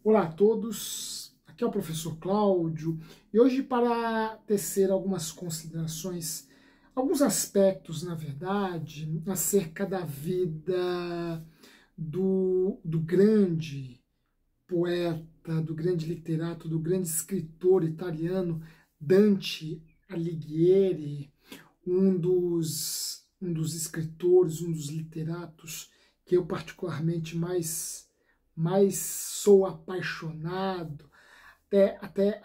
Olá a todos, aqui é o professor Cláudio e hoje para tecer algumas considerações, alguns aspectos, na verdade, acerca da vida do grande poeta, do grande literato, do grande escritor italiano Dante Alighieri, um dos escritores, um dos literatos que eu particularmente mais sou apaixonado, até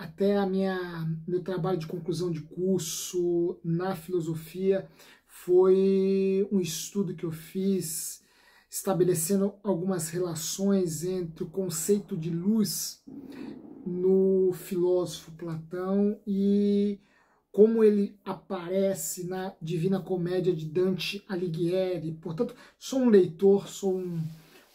meu trabalho de conclusão de curso na filosofia foi um estudo que eu fiz estabelecendo algumas relações entre o conceito de luz no filósofo Platão e como ele aparece na Divina Comédia de Dante Alighieri. Portanto, sou um leitor, sou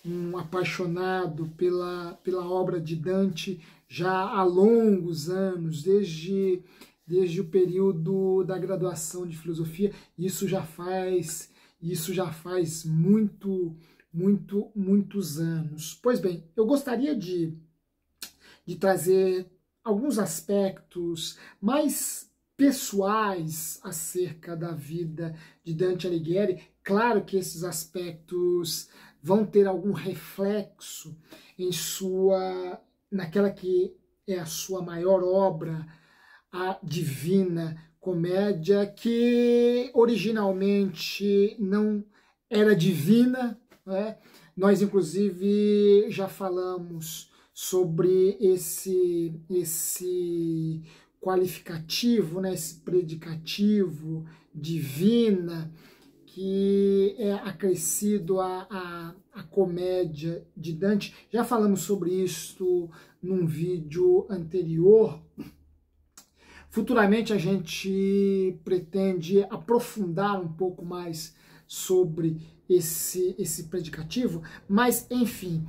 um apaixonado pela obra de Dante já há longos anos, desde o período da graduação de filosofia. Isso já faz muitos anos. Pois bem, eu gostaria de trazer alguns aspectos mais pessoais acerca da vida de Dante Alighieri. Claro que esses aspectos vão ter algum reflexo naquela que é a sua maior obra, a Divina Comédia, que originalmente não era divina, né? Nós, inclusive, já falamos sobre esse qualificativo, né? Esse predicativo, divina, que é acrescido à comédia de Dante. Já falamos sobre isso num vídeo anterior. Futuramente a gente pretende aprofundar um pouco mais sobre esse predicativo, mas, enfim,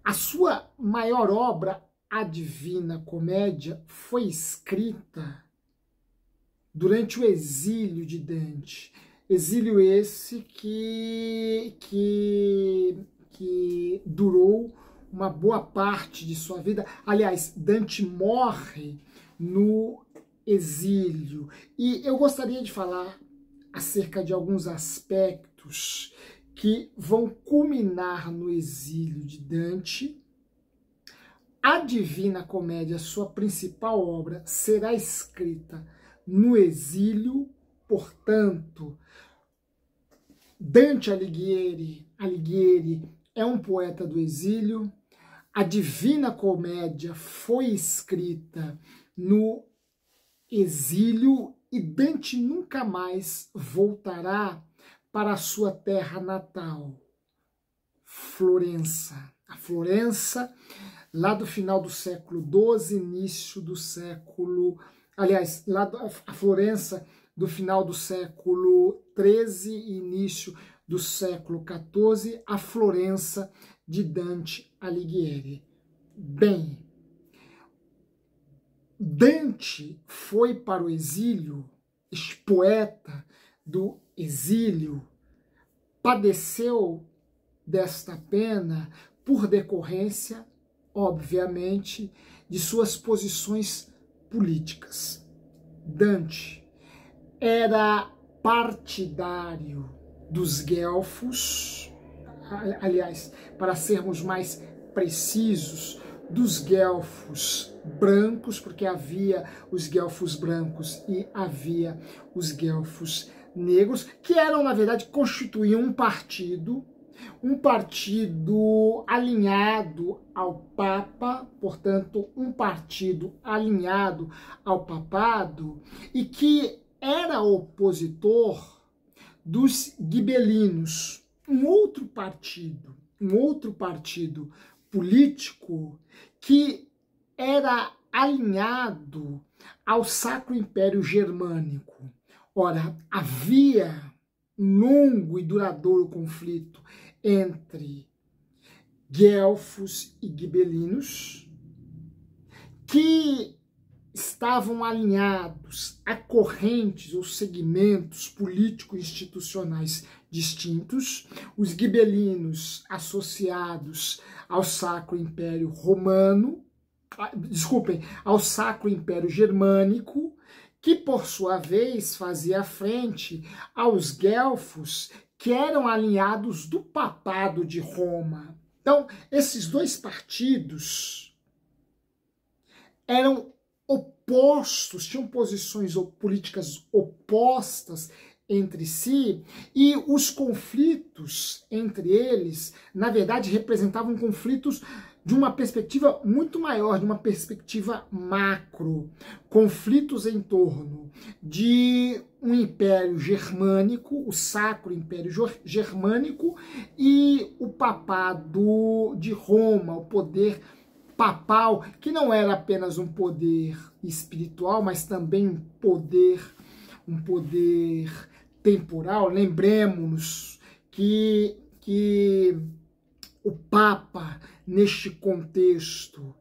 a sua maior obra, a Divina Comédia, foi escrita durante o exílio de Dante. Exílio esse que durou uma boa parte de sua vida. Aliás, Dante morre no exílio. E eu gostaria de falar acerca de alguns aspectos que vão culminar no exílio de Dante. A Divina Comédia, sua principal obra, será escrita no exílio. Portanto, Dante Alighieri é um poeta do exílio. A Divina Comédia foi escrita no exílio e Dante nunca mais voltará para a sua terra natal, Florença. A Florença, lá do final do século XII, início do século... Aliás, a Florença do final do século XIII e início do século XIV, a Florença de Dante Alighieri. Bem, Dante foi para o exílio, este poeta do exílio, padeceu desta pena por decorrência, obviamente, de suas posições políticas. Dante era partidário dos guelfos, aliás, para sermos mais precisos, dos guelfos brancos, porque havia os guelfos brancos e havia os guelfos negros, que eram, na verdade, constituíam um partido alinhado ao Papa, portanto, um partido alinhado ao papado, e que era opositor dos gibelinos, um outro partido político que era alinhado ao Sacro Império Germânico. Ora, havia um longo e duradouro conflito entre guelfos e gibelinos, que estavam alinhados a correntes ou segmentos político-institucionais distintos, os gibelinos associados ao Sacro Império Romano, desculpem, ao Sacro Império Germânico, que por sua vez fazia frente aos guelfos, que eram alinhados do Papado de Roma. Então, esses dois partidos eram opostos, tinham posições políticas opostas entre si, e os conflitos entre eles, na verdade, representavam conflitos de uma perspectiva muito maior, de uma perspectiva macro, conflitos em torno de um império germânico, o Sacro Império Germânico, e o Papado de Roma, o poder papal, que não era apenas um poder espiritual, mas também um poder temporal. Lembremos-nos que o Papa, neste contexto,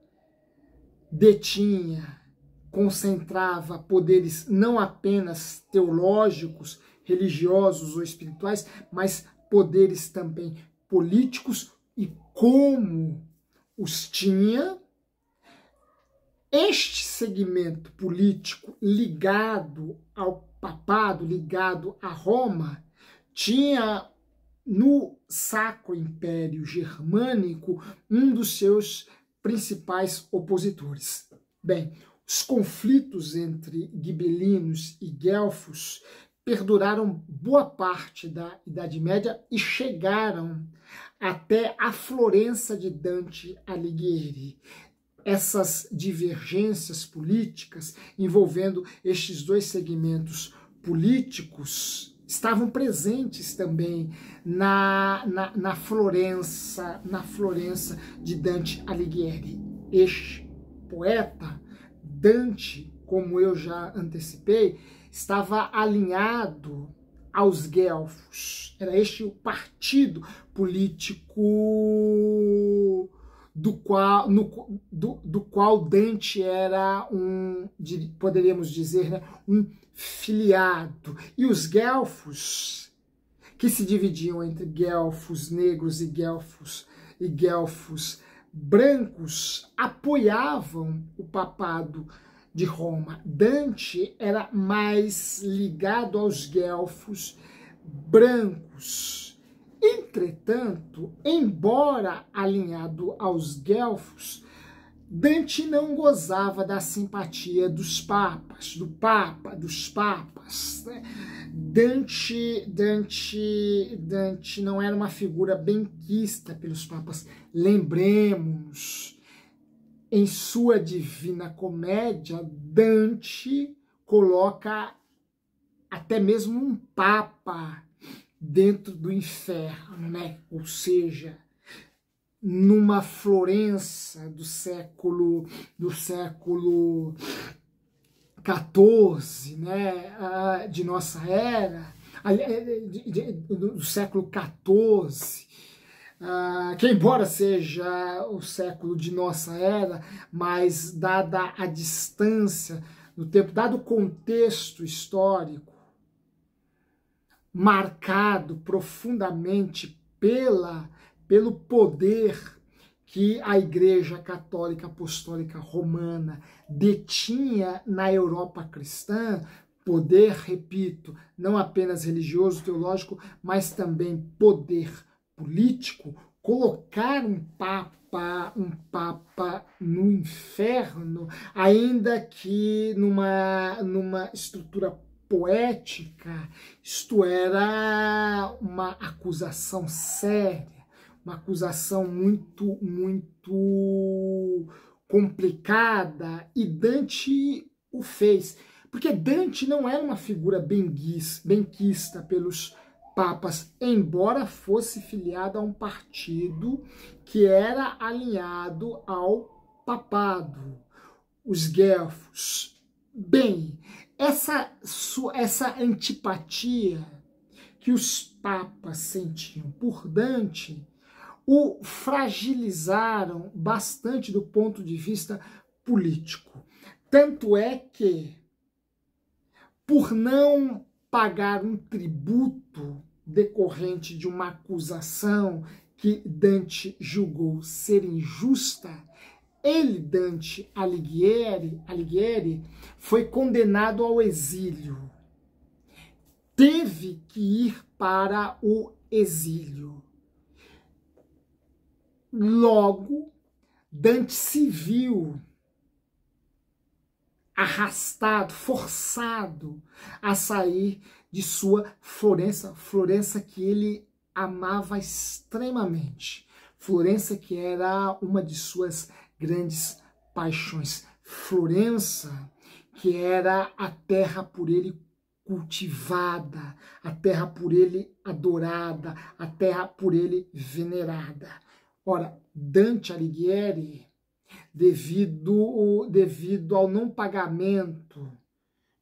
concentrava poderes não apenas teológicos, religiosos ou espirituais, mas poderes também políticos, e como os tinha, este segmento político ligado ao papado, ligado a Roma, tinha no Sacro Império Germânico um dos seus principais opositores. Bem, os conflitos entre gibelinos e guelfos perduraram boa parte da Idade Média e chegaram até a Florença de Dante Alighieri. Essas divergências políticas envolvendo estes dois segmentos políticos estavam presentes também na Florença de Dante Alighieri. Este poeta, Dante, como eu já antecipei, estava alinhado aos guelfos. Era este o partido político do qual Dante era poderíamos dizer, né, um filiado. E os guelfos, que se dividiam entre guelfos negros e guelfos brancos, apoiavam o papado de Roma. Dante era mais ligado aos guelfos brancos. Entretanto, embora alinhado aos guelfos, Dante não gozava da simpatia dos papas, dos papas. Né? Dante não era uma figura benquista pelos papas. Lembremos, em sua Divina Comédia, Dante coloca até mesmo um papa dentro do inferno, né? Ou seja, numa Florença do século XIV, né? De nossa era, do século XIV, que embora seja o século de nossa era, mas dada a distância no tempo, dado o contexto histórico, marcado profundamente pelo poder que a Igreja Católica Apostólica Romana detinha na Europa cristã, poder, repito, não apenas religioso, teológico, mas também poder político, colocar um papa no inferno, ainda que numa estrutura poética, isto era uma acusação séria, uma acusação muito complicada, e Dante o fez, porque Dante não era uma figura benquista pelos papas, embora fosse filiado a um partido que era alinhado ao papado, os guelfos. Bem, essa antipatia que os papas sentiam por Dante o fragilizaram bastante do ponto de vista político. Tanto é que, por não pagar um tributo decorrente de uma acusação que Dante julgou ser injusta, ele, Dante Alighieri, foi condenado ao exílio. Teve que ir para o exílio. Logo, Dante se viu arrastado, forçado a sair de sua Florença, Florença que ele amava extremamente, Florença que era uma de suas grandes paixões, Florença que era a terra por ele cultivada, a terra por ele adorada, a terra por ele venerada. Ora, Dante Alighieri, devido ao não pagamento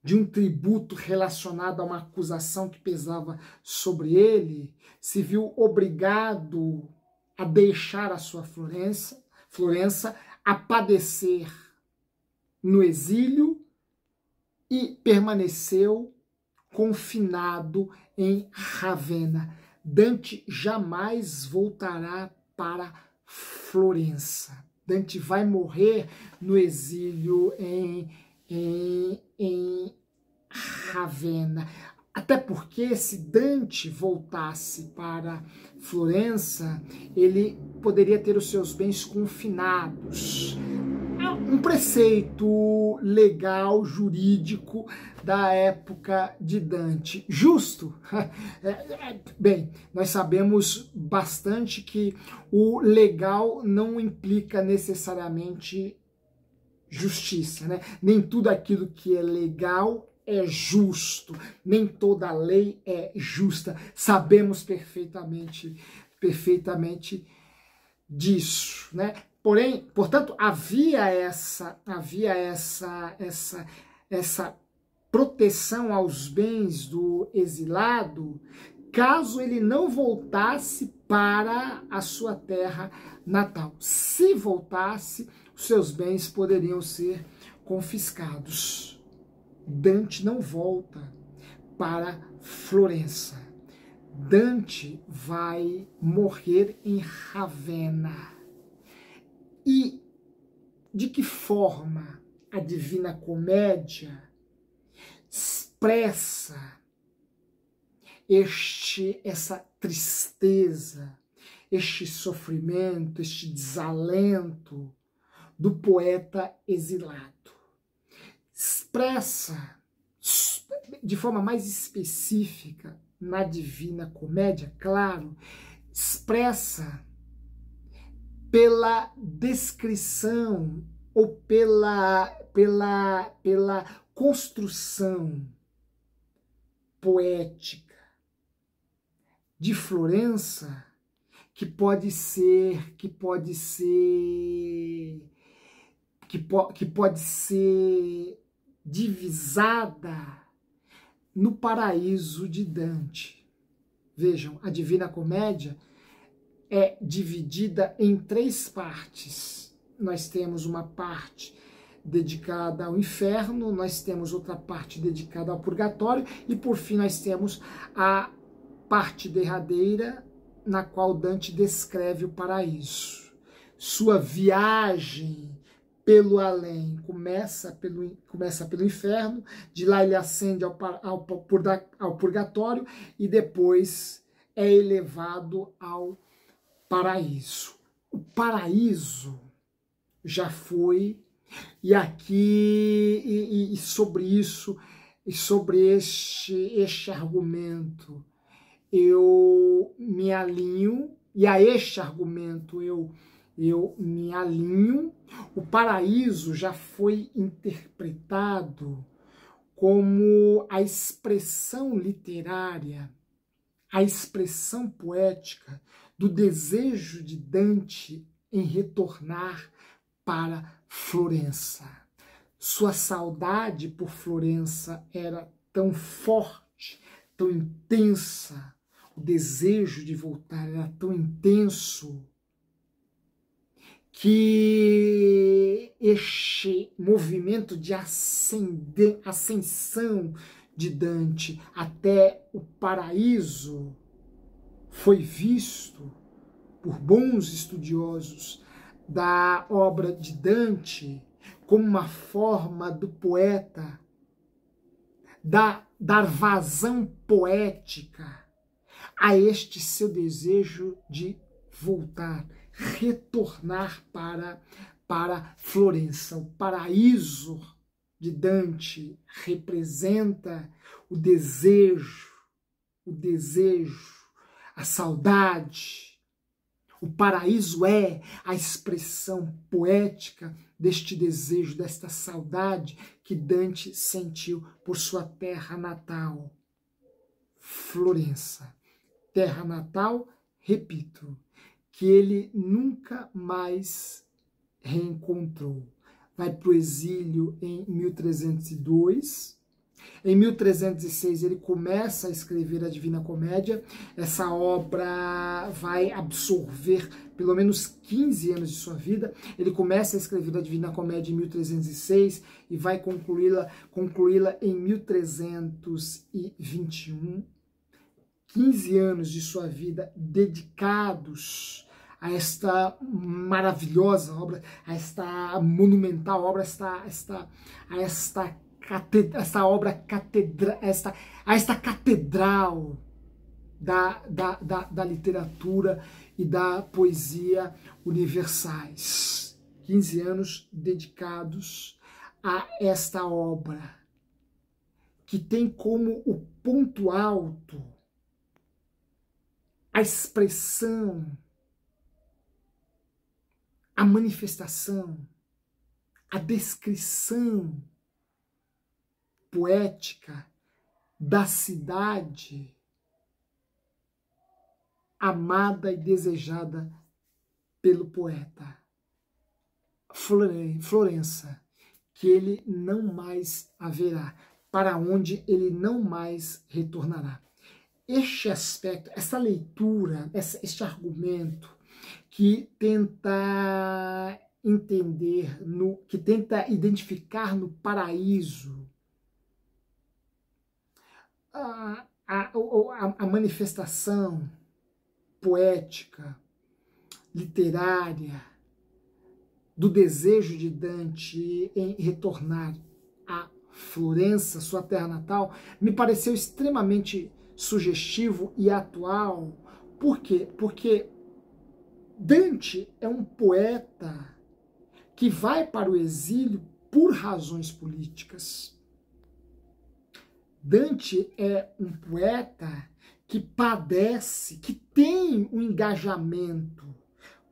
de um tributo relacionado a uma acusação que pesava sobre ele, se viu obrigado a deixar a sua Florença, a padecer no exílio e permaneceu confinado em Ravenna. Dante jamais voltará para Florença. Dante vai morrer no exílio em Ravenna. Até porque se Dante voltasse para Florença, ele poderia ter os seus bens confinados. Um preceito legal, jurídico da época de Dante. Justo? Bem, nós sabemos bastante que o legal não implica necessariamente justiça, né? Nem tudo aquilo que é legal é justo, nem toda lei é justa. Sabemos perfeitamente disso, né? Porém, portanto, havia essa proteção aos bens do exilado, caso ele não voltasse para a sua terra natal. Se voltasse, os seus bens poderiam ser confiscados. Dante não volta para Florença. Dante vai morrer em Ravenna. E de que forma a Divina Comédia expressa essa tristeza, este sofrimento, este desalento do poeta exilado? Expressa de forma mais específica na Divina Comédia, claro, expressa pela descrição ou pela construção poética de Florença, que pode ser divisada no paraíso de Dante. Vejam, a Divina Comédia é dividida em 3 partes. Nós temos uma parte dedicada ao inferno, nós temos outra parte dedicada ao purgatório e, por fim, nós temos a parte derradeira na qual Dante descreve o paraíso. Sua viagem pelo além começa pelo inferno, de lá ele ascende ao purgatório e depois é elevado ao paraíso. O paraíso já foi, e aqui, e sobre isso, e sobre este argumento, eu me alinho, e a este argumento eu me alinho. O paraíso já foi interpretado como a expressão literária, a expressão poética do desejo de Dante em retornar para Florença. Sua saudade por Florença era tão forte, tão intensa, o desejo de voltar era tão intenso, que este movimento de ascensão de Dante até o paraíso foi visto por bons estudiosos da obra de Dante como uma forma do poeta dar vazão poética a este seu desejo de voltar, retornar para Florença. O paraíso de Dante representa o desejo, a saudade. O paraíso é a expressão poética deste desejo, desta saudade que Dante sentiu por sua terra natal, Florença. Terra natal, repito, que ele nunca mais reencontrou. Vai para o exílio em 1302. Em 1306 ele começa a escrever a Divina Comédia. Essa obra vai absorver pelo menos 15 anos de sua vida. Ele começa a escrever a Divina Comédia em 1306 e vai concluí-la em 1321. 15 anos de sua vida dedicados a esta maravilhosa obra, a esta monumental obra, a esta catedral da literatura e da poesia universais. 15 anos dedicados a esta obra, que tem como o ponto alto a expressão, a manifestação, a descrição poética da cidade amada e desejada pelo poeta. Florença, que ele não mais haverá, para onde ele não mais retornará. Este aspecto, essa leitura, este argumento que tenta entender, que tenta identificar no paraíso a manifestação poética, literária, do desejo de Dante em retornar a Florença, sua terra natal, me pareceu extremamente sugestivo e atual. Por quê? Porque Dante é um poeta que vai para o exílio por razões políticas. Dante é um poeta que padece, que tem um engajamento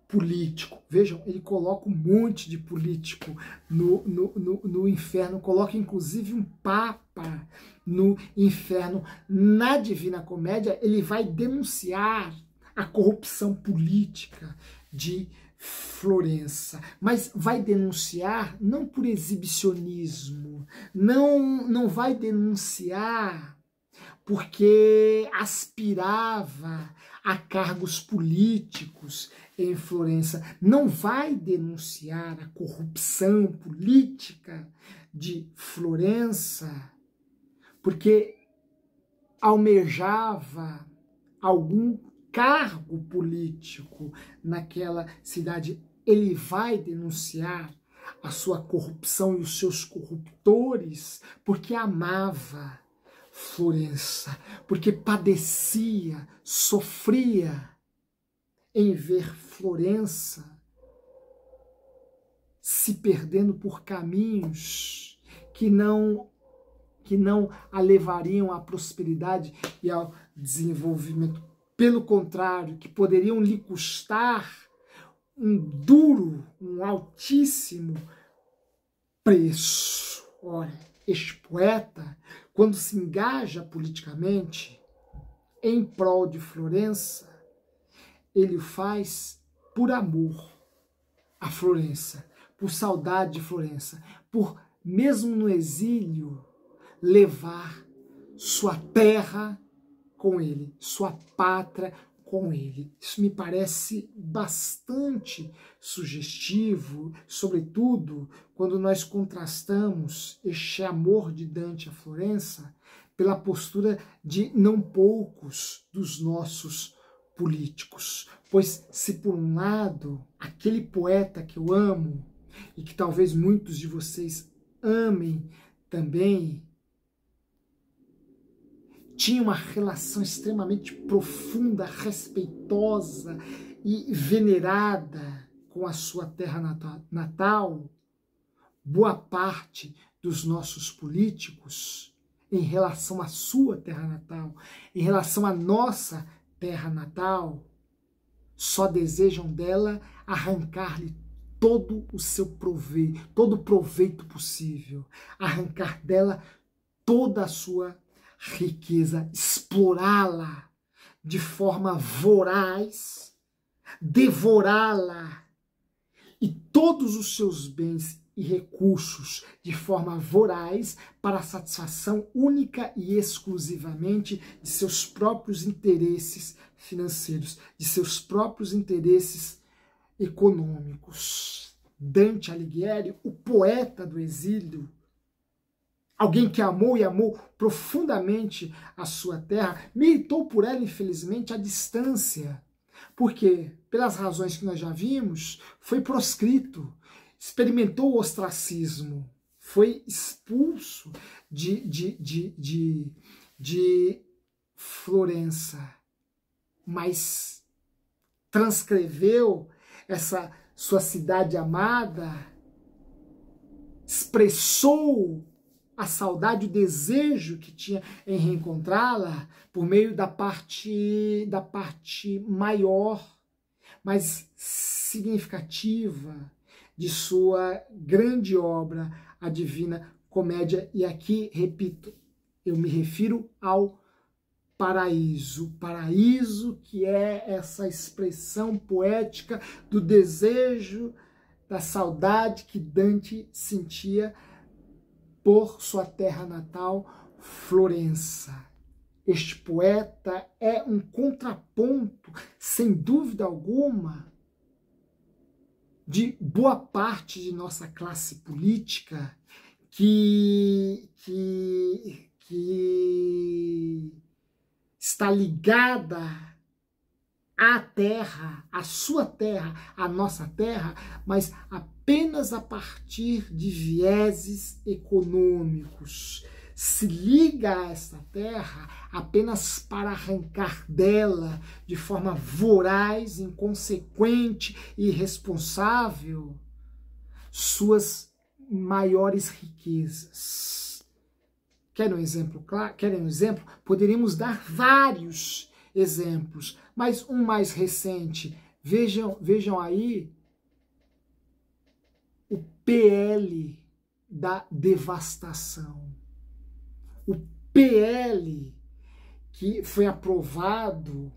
político. Vejam, ele coloca um monte de político no inferno, coloca inclusive um papa no inferno. Na Divina Comédia, ele vai denunciar a corrupção política de Florença, mas vai denunciar não por exibicionismo, não vai denunciar porque aspirava a cargos políticos em Florença, não vai denunciar a corrupção política de Florença porque almejava algum cargo político naquela cidade. Ele vai denunciar a sua corrupção e os seus corruptores porque amava Florença, porque padecia, sofria em ver Florença se perdendo por caminhos que não a levariam à prosperidade e ao desenvolvimento. Pelo contrário, que poderiam lhe custar um duro, um altíssimo preço. Ora, este poeta, quando se engaja politicamente em prol de Florença, ele o faz por amor a Florença, por saudade de Florença, por, mesmo no exílio, levar sua terra com ele, sua pátria com ele. Isso me parece bastante sugestivo, sobretudo quando nós contrastamos este amor de Dante a Florença pela postura de não poucos dos nossos políticos. Pois se por um lado, aquele poeta que eu amo, e que talvez muitos de vocês amem também, tinha uma relação extremamente profunda, respeitosa e venerada com a sua terra natal, boa parte dos nossos políticos, em relação à sua terra natal, em relação à nossa terra natal, só desejam dela arrancar-lhe todo o seu proveito, todo o proveito possível, arrancar dela toda a sua riqueza, explorá-la de forma voraz, devorá-la e todos os seus bens e recursos de forma voraz para a satisfação única e exclusivamente de seus próprios interesses financeiros, de seus próprios interesses econômicos. Dante Alighieri, o poeta do exílio, alguém que amou e amou profundamente a sua terra, militou por ela, infelizmente, à distância, porque, pelas razões que nós já vimos, foi proscrito, experimentou o ostracismo, foi expulso de Florença, mas transcreveu essa sua cidade amada, expressou a saudade, o desejo que tinha em reencontrá-la por meio da parte maior, mais significativa de sua grande obra, a Divina Comédia. E aqui, repito, eu me refiro ao paraíso. Paraíso, que é essa expressão poética do desejo, da saudade que Dante sentia por sua terra natal, Florença. Este poeta é um contraponto, sem dúvida alguma, de boa parte de nossa classe política que está ligada à terra, à sua terra, à nossa terra, mas apenas a partir de vieses econômicos. Se liga a essa terra apenas para arrancar dela, de forma voraz, inconsequente e irresponsável, suas maiores riquezas. Querem um exemplo claro? Querem um exemplo? Poderíamos dar vários exemplos, mas um mais recente. Vejam aí o PL da devastação. O PL que foi aprovado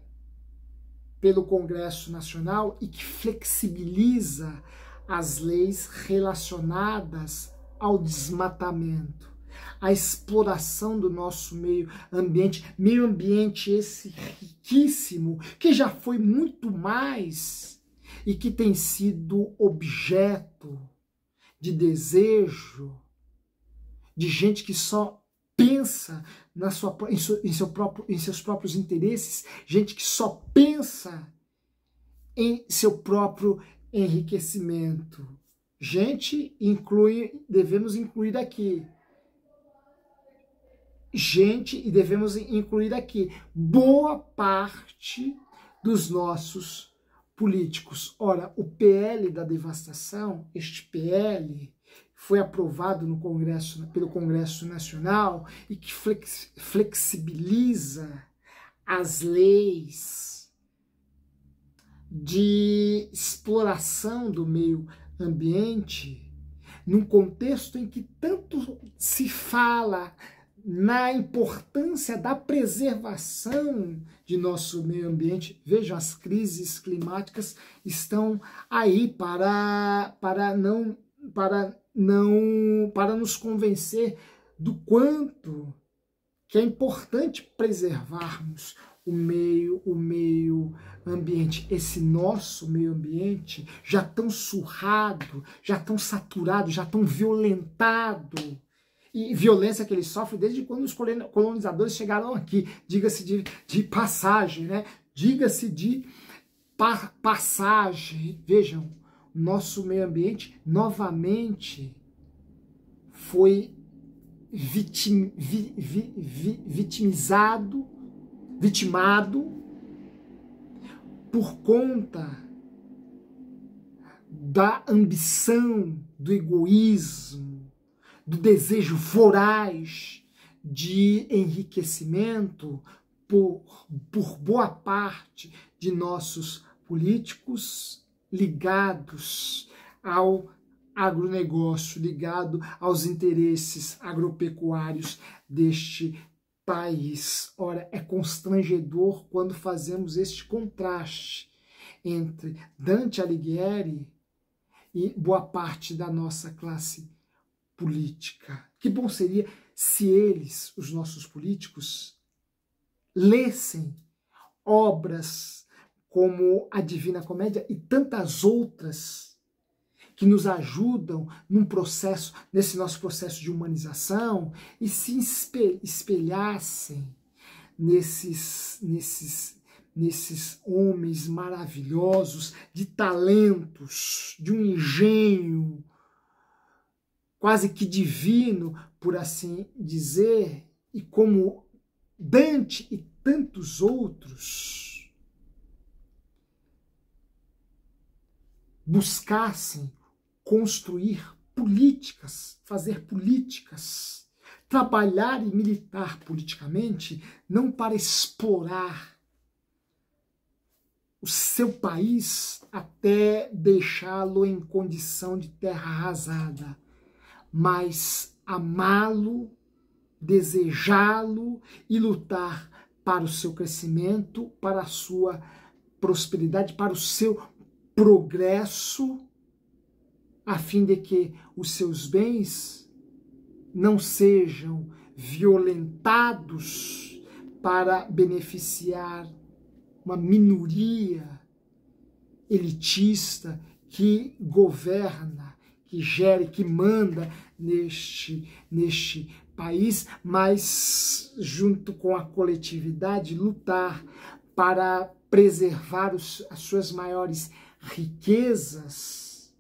pelo Congresso Nacional e que flexibiliza as leis relacionadas ao desmatamento, à exploração do nosso meio ambiente esse riquíssimo, que já foi muito mais e que tem sido objeto de desejo de gente que só pensa em seus próprios interesses, gente que só pensa em seu próprio enriquecimento. Gente, devemos incluir aqui. Gente, e devemos incluir aqui boa parte dos nossos políticos. Ora, o PL da devastação, este PL foi aprovado no Congresso, pelo Congresso Nacional e que flexibiliza as leis de exploração do meio ambiente, num contexto em que tanto se fala na importância da preservação de nosso meio ambiente. Vejam, as crises climáticas estão aí para nos convencer do quanto que é importante preservarmos o meio ambiente, esse nosso meio ambiente já tão surrado, já tão saturado, já tão violentado, e violência que ele sofre desde quando os colonizadores chegaram aqui, diga-se de passagem, né? Diga-se de passagem, vejam, nosso meio ambiente novamente foi vitimado por conta da ambição, do egoísmo, do desejo voraz de enriquecimento por boa parte de nossos políticos ligados ao agronegócio, ligado aos interesses agropecuários deste país. Ora, é constrangedor quando fazemos este contraste entre Dante Alighieri e boa parte da nossa classe política. Que bom seria se eles, os nossos políticos, lessem obras como a Divina Comédia e tantas outras que nos ajudam nesse nosso processo de humanização e se espelhassem nesses homens maravilhosos, de talentos, de um engenho quase que divino, por assim dizer, e como Dante e tantos outros buscassem construir políticas, fazer políticas, trabalhar e militar politicamente, não para explorar o seu país até deixá-lo em condição de terra arrasada, mas amá-lo, desejá-lo e lutar para o seu crescimento, para a sua prosperidade, para o seu progresso, a fim de que os seus bens não sejam violentados para beneficiar uma minoria elitista que governa, que gere, que manda neste país, mas junto com a coletividade lutar para preservar as suas maiores riquezas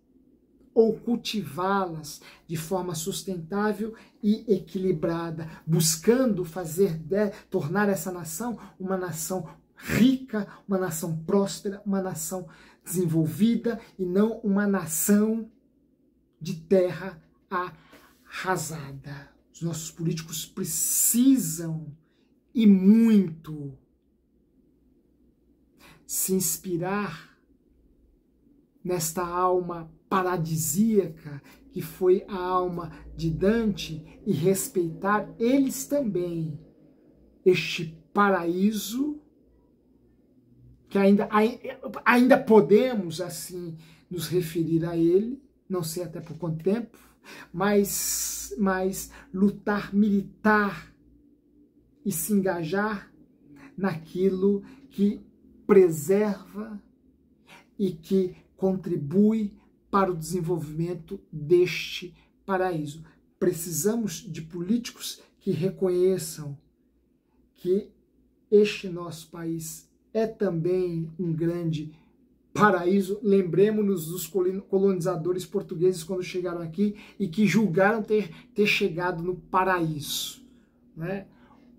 ou cultivá-las de forma sustentável e equilibrada, buscando tornar essa nação uma nação rica, uma nação próspera, uma nação desenvolvida e não uma nação de terra arrasada. Os nossos políticos precisam e muito se inspirar nesta alma paradisíaca que foi a alma de Dante e respeitar eles também este paraíso que ainda podemos assim nos referir a ele, não sei até por quanto tempo, mas lutar, militar e se engajar naquilo que preserva e que contribui para o desenvolvimento deste paraíso. Precisamos de políticos que reconheçam que este nosso país é também um grande paraíso. Lembremos-nos dos colonizadores portugueses quando chegaram aqui e que julgaram ter chegado no paraíso, né?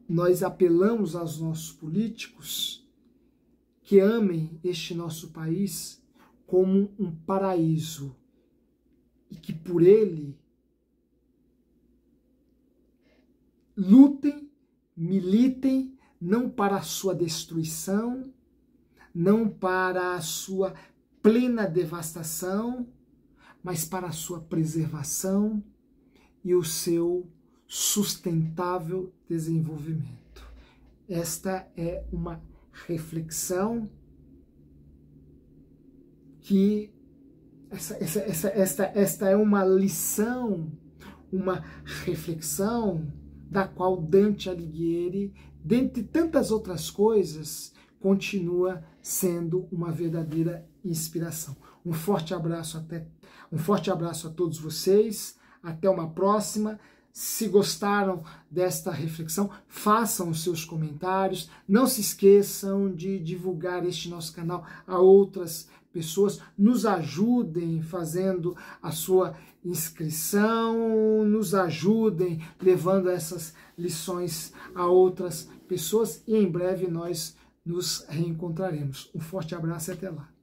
Nós apelamos aos nossos políticos que amem este nosso país como um paraíso e que por ele lutem, militem, não para a sua destruição, não para a sua plena devastação, mas para a sua preservação e o seu sustentável desenvolvimento. Esta é uma reflexão que esta é uma lição, uma reflexão da qual Dante Alighieri, dentre tantas outras coisas, continua sendo uma verdadeira inspiração. Um forte abraço a todos vocês, até uma próxima. Se gostaram desta reflexão, façam os seus comentários. Não se esqueçam de divulgar este nosso canal a outras pessoas. Nos ajudem fazendo a sua inscrição, nos ajudem levando essas lições a outras pessoas e em breve nós nos reencontraremos. Um forte abraço e até lá.